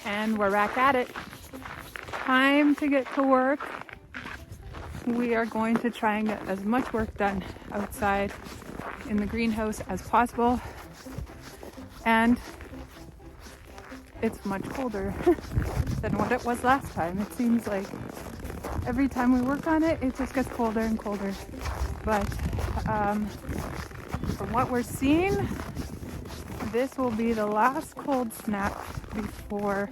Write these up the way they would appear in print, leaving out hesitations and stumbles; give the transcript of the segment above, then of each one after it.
And we're back at it. Time to get to work. We are going to try and get as much work done outside in the greenhouse as possible. And it's much colder than what it was last time. It seems like every time we work on it, it just gets colder and colder. But from what we're seeing, this will be the last cold snap before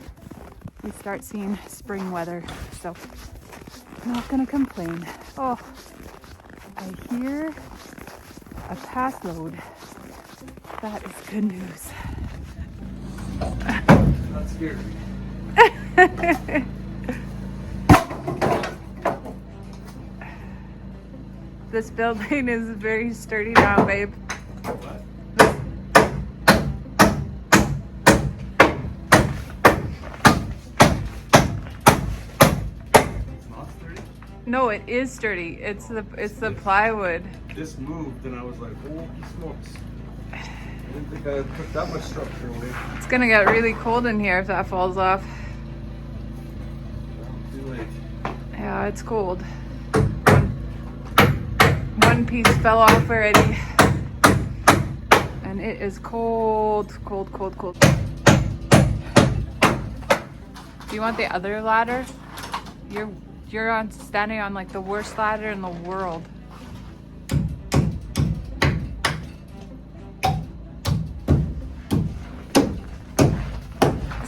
we start seeing spring weather. So I'm not gonna complain. Oh, I hear a pass load. That is good news. That scared me. This building is very sturdy now, babe. What? It's not sturdy? No, it is sturdy. It's the plywood. This moved and I was like, holy smokes. I didn't think I took that much structure away. It's gonna get really cold in here if that falls off. Well, too late. Yeah, it's cold. One piece fell off already. And it is cold, cold, cold, cold. Do you want the other ladder? You're standing on like the worst ladder in the world.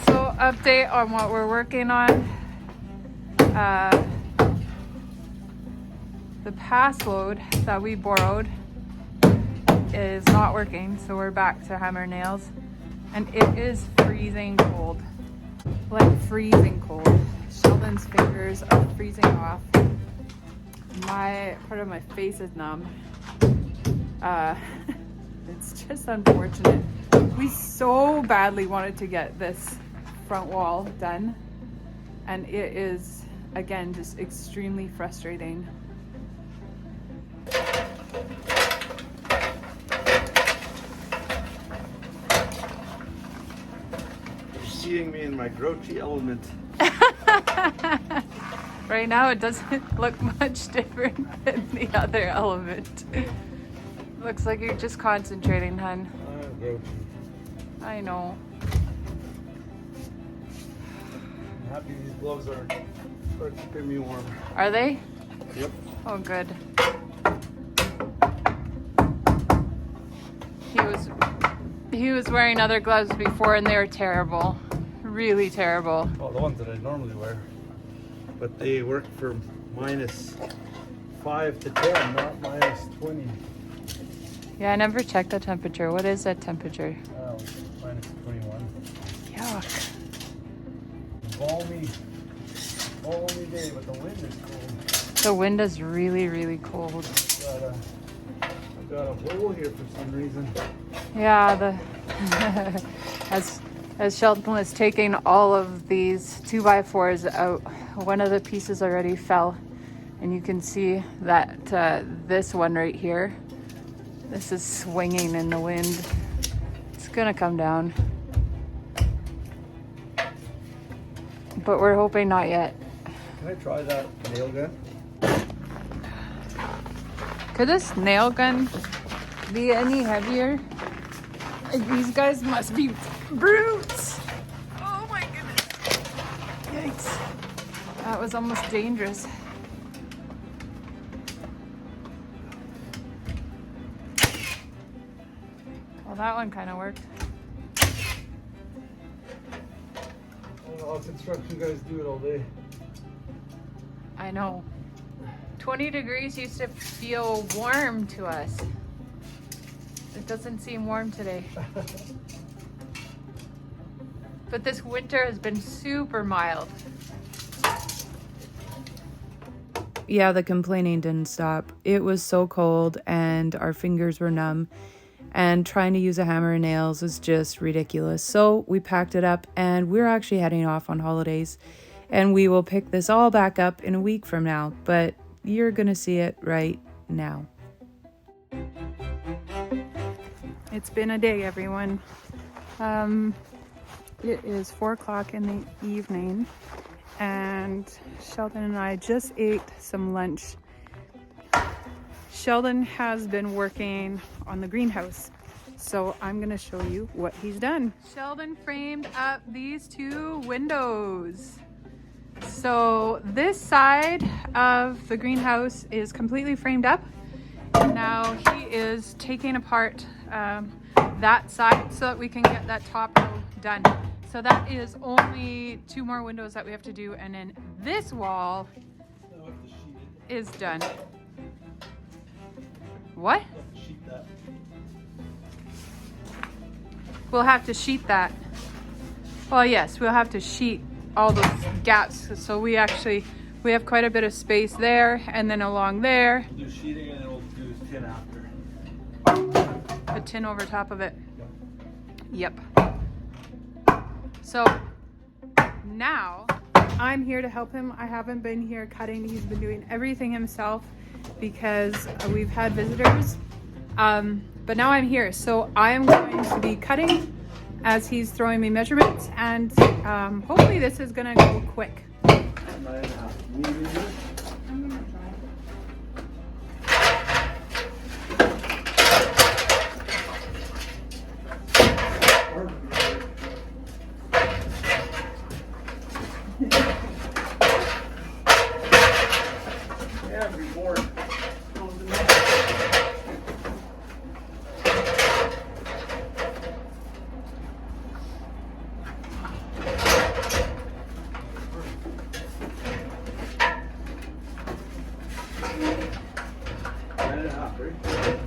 So update on what we're working on. The pass load that we borrowed is not working, so we're back to hammer nails. And it is freezing cold. Like freezing cold. Sheldon's fingers are freezing off. Part of my face is numb. It's just unfortunate. We so badly wanted to get this front wall done, and it is, again, just extremely frustrating. You're seeing me in my grouchy element. Right now it doesn't look much different than the other element. Looks like you're just concentrating, hun. I'm grouchy. I know. I'm happy these gloves are keeping me warm. Are they? Yep. Oh, good. He was wearing other gloves before and they were terrible. Really terrible. Oh, the ones that I normally wear. But they work for -5 to 10, not -20. Yeah, I never checked the temperature. What is that temperature? -21. Yuck. Balmy day, but the wind is cold. The wind is really, really cold. I've got a hole here for some reason. Yeah, as Sheldon was taking all of these 2x4s out, one of the pieces already fell, and you can see that this one right here, this is swinging in the wind. It's gonna come down, but we're hoping not yet. Can I try that nail gun? Could this nail gun be any heavier? These guys must be brutes. Oh my goodness. Yikes. That was almost dangerous. Well, that one kind of worked. I don't know how construction guys do it all day. I know. 20 degrees used to feel warm to us. It doesn't seem warm today. But this winter has been super mild. Yeah, the complaining didn't stop. It was so cold and our fingers were numb, and trying to use a hammer and nails was just ridiculous. So we packed it up and we're actually heading off on holidays, and we will pick this all back up in a week from now, but you're gonna see it right now. It's been a day, everyone. It is 4 o'clock in the evening and Sheldon and I just ate some lunch. Sheldon has been working on the greenhouse, so I'm gonna show you what he's done. Sheldon framed up these 2 windows. So this side of the greenhouse is completely framed up. Now he is taking apart that side so that we can get that top row done. So that is only 2 more windows that we have to do, and then this wall is done. What? We'll have to sheet that. Well, yes, we'll have to sheet all those gaps. So we have quite a bit of space there, and then along there. We'll do sheeting and then we'll do tin after. A tin over top of it. Yep. So now I'm here to help him. I haven't been here cutting. He's been doing everything himself because we've had visitors. But now I'm here. So I am going to be cutting as he's throwing me measurements, and hopefully this is gonna go quick. 9.5. You need me to do it? I'm gonna try. Every board.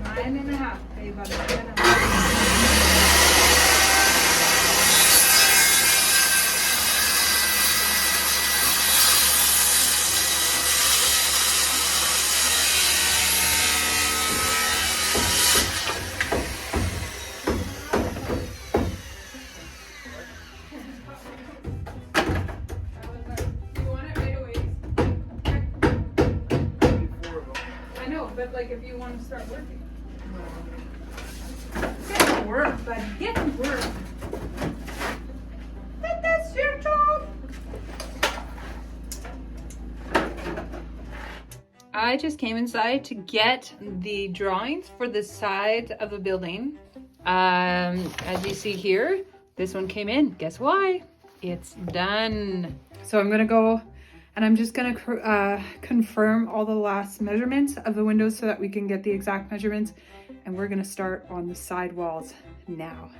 Nine and a half, babe. But like if you want to start working. Get to work, buddy. Get to work. That's your job. I just came inside to get the drawings for the side of the building. As you see here, this one came in. Guess why? It's done. So I'm gonna go and I'm just gonna confirm all the last measurements of the windows so that we can get the exact measurements, and we're gonna start on the side walls now.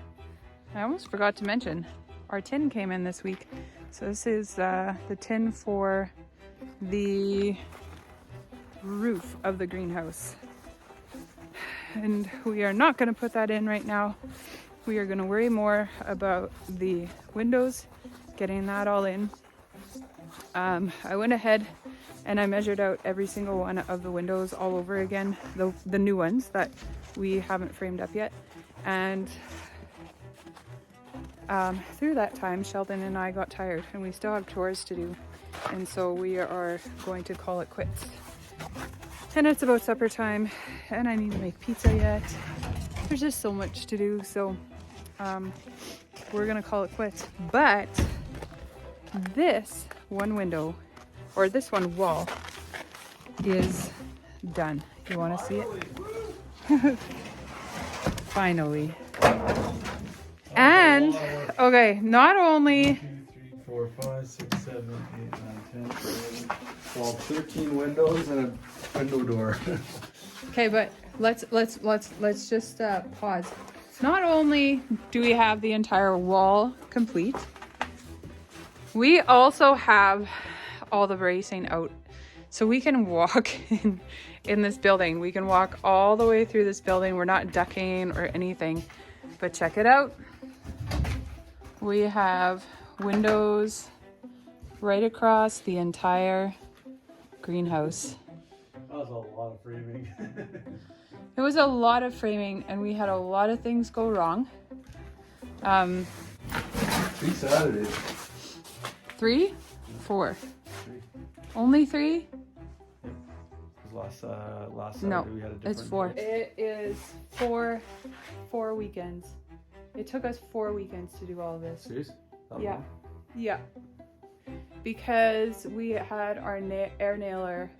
I almost forgot to mention, our tin came in this week. So this is the tin for the roof of the greenhouse. And we are not gonna put that in right now. We are gonna worry more about the windows, getting that all in. I went ahead and I measured out every single one of the windows all over again, the new ones that we haven't framed up yet. And through that time, Sheldon and I got tired and we still have chores to do. And so we are going to call it quits. And it's about supper time and I need to make pizza yet. There's just so much to do. So we're gonna call it quits. But this one window, or this one wall, is done. You want to see it? Finally. And okay, not only 2, 3, 4, 5, 6, 7, 8, 9, 10, 11, 12, 13 windows and a window door. okay, but let's just pause. Not only do we have the entire wall complete, we also have all the bracing out. So we can walk in this building. We can walk all the way through this building. We're not ducking or anything. But check it out. We have windows right across the entire greenhouse. That was a lot of framing. It was a lot of framing and we had a lot of things go wrong. 3 Saturdays. 3? 4? 3. Only 3? Last Saturday No, we had a different it's 4. day. It is 4 weekends. It took us 4 weekends to do all of this. Serious? Yeah. Yeah. Because we had our air nailer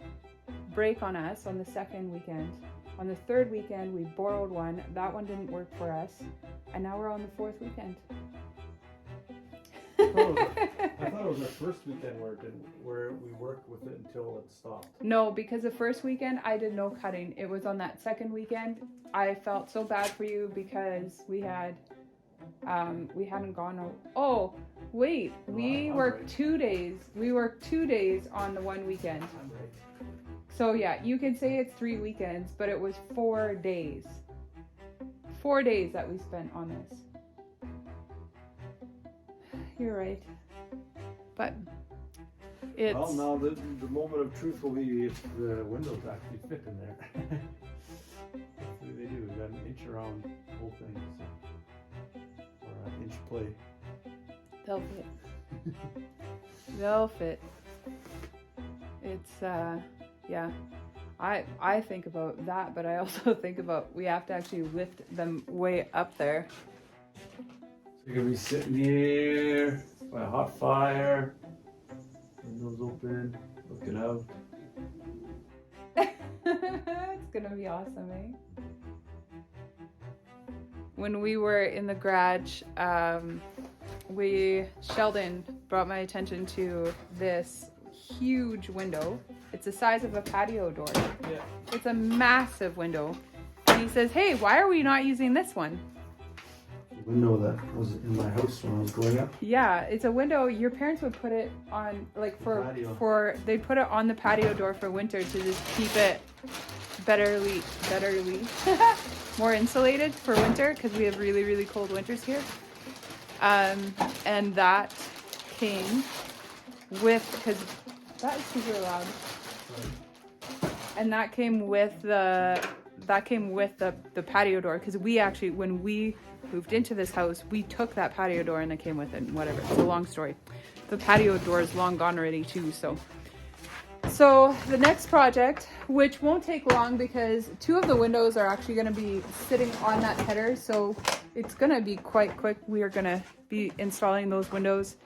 break on us on the second weekend. On the third weekend, we borrowed one. That one didn't work for us. And now we're on the fourth weekend. I thought it was our first weekend where we worked with it until it stopped. No, because the first weekend I did no cutting. It was on that second weekend. I felt so bad for you because we hadn't gone. Oh, wait, we worked right. 2 days. We worked 2 days on the one weekend. I'm right. So yeah, you can say it's 3 weekends, but it was 4 days. 4 days that we spent on this. You're right. But it's... Well, now the moment of truth will be if the windows actually fit in there. Hopefully they do. We got an inch around the whole thing. So. Or an inch play. They'll fit. They'll fit. It's, yeah. I think about that, but I also think about we have to actually lift them way up there. So you're gonna be sitting here by a hot fire, windows open, looking out. It's gonna be awesome, eh? When we were in the garage, Sheldon brought my attention to this huge window. It's the size of a patio door. Yeah. It's a massive window. And he says, hey, why are we not using this one? The window that was in my house when I was growing up. Yeah, it's a window. Your parents would put it on, like they'd put it on the patio door for winter to just keep it betterly, more insulated for winter because we have really, really cold winters here. And that came with, because that is super loud. And that came with the patio door because we actually, when we moved into this house, we took that patio door and it came with it and whatever. It's a long story. The patio door is long gone already too, so the next project, which won't take long because 2 of the windows are actually going to be sitting on that header, so it's going to be quite quick. We are going to be installing those windows,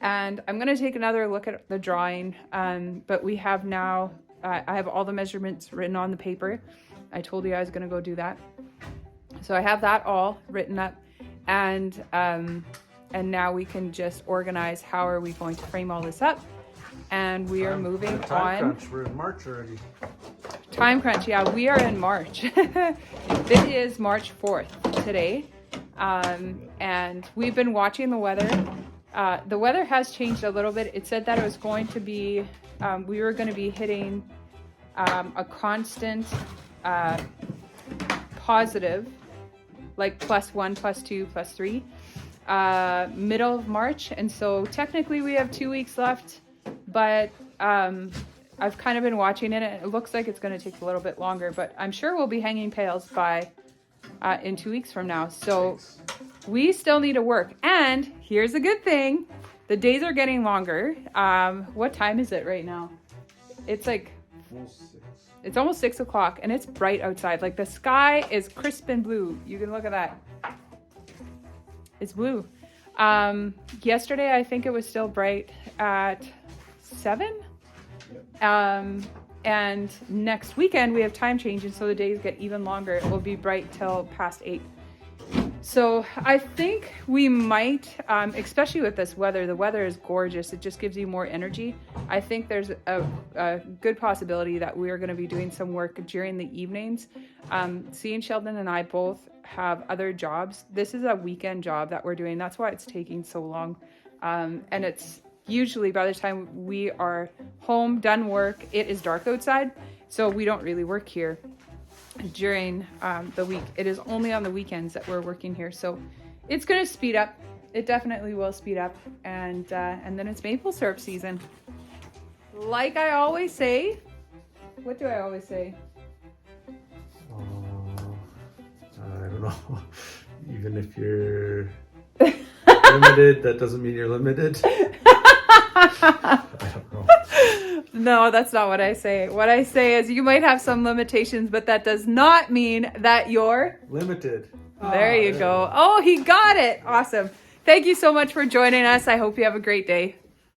and I'm going to take another look at the drawing, but we have now, I have all the measurements written on the paper. I told you I was going to go do that. So I have that all written up, and now we can just organize how are we going to frame all this up. And we are moving time on. Crunch. We're in March already. Time crunch, yeah, we are in March. It is March 4th today. And we've been watching the weather. The weather has changed a little bit. It said that it was going to be, we were going to be hitting a constant positive, like +1, +2, +3, middle of March. And so technically we have 2 weeks left. But I've kind of been watching it, and it looks like it's going to take a little bit longer. But I'm sure we'll be hanging pails by in 2 weeks from now. So we still need to work. And here's a good thing: the days are getting longer. What time is it right now? It's like it's almost 6 o'clock, and it's bright outside. Like the sky is crisp and blue. You can look at that. It's blue. Yesterday, I think it was still bright at 7. And next weekend we have time changes, so the days get even longer. It will be bright till past 8. So I think we might, especially with this weather, the weather is gorgeous. It just gives you more energy. I think there's a good possibility that we are going to be doing some work during the evenings. Seeing Sheldon and I both have other jobs. This is a weekend job that we're doing. That's why it's taking so long. And it's usually by the time we are home, done work, it is dark outside. So we don't really work here during the week. It is only on the weekends that we're working here. So it's going to speed up. It definitely will speed up. And then it's maple syrup season. Like I always say. What do I always say? I don't know. Even if you're limited, that doesn't mean you're limited. I don't know. No, that's not what I say. What I say is you might have some limitations, but that does not mean that you're limited. There you go. Oh, he got it. Awesome. Thank you so much for joining us. I hope you have a great day.